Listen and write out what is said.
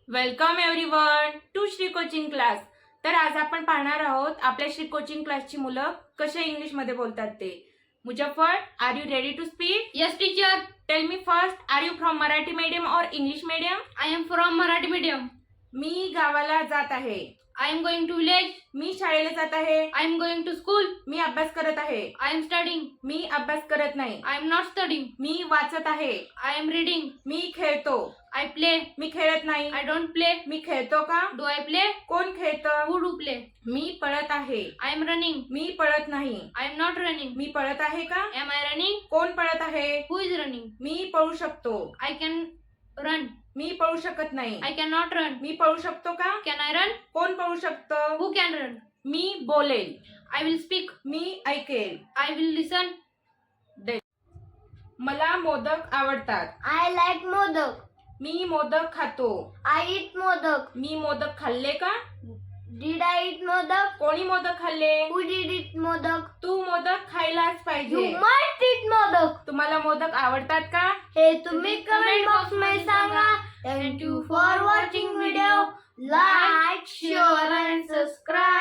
Welcome everyone to Shri coaching class. तर आज आपण पाहणार आहोत आपल्या श्री कोचिंग क्लासची मुलं कसे इंग्लिश मध्ये बोलतात ते। Muzaffar, are you ready to speak? Yes, teacher. Tell me first, are you from Marathi medium or English medium? I am from Marathi medium. मी गावाला जात आहे। I am going to village. मी शाळेला जात आहे। I am going to school. मी अभ्यास करत आहे। I am studying. मी अभ्यास करत नाही। I am not studying. मी वाचत आहे। I am reading. मी खेळतो। I play. मी खेळत नाही। I don't play. मी खेळतो का? Do I play? कोण खेळतं? Who do play? मी पळत आहे। I am running. मी पळत नाही। I am not running. मी पळत आहे का? Am I running? कोण पळत आहे? Who is running? मी पळू शकतो। I can run. मी पळू शकत नाही। I cannot run. मी पळू शकतो का? Can I run? कोण पळू शकतं? Who can run? मी बोलेल। I will speak. मी ऐकेल। I will listen. मला मोदक आवडतात। I like modak. मी मोदक खातो। I eat modak. मी मोदक खाल्ले का? Did I eat modak? कोणी मोदक खाल्ले? Who did eat modak? Tu modak खायलाच You पाहिजे। must eat modak. तुम्हाला मोदक आवडतात का? हे तुम्ही कमेंट बॉक्स मध्ये सांगा. Thank you for watching video. Like, share and subscribe.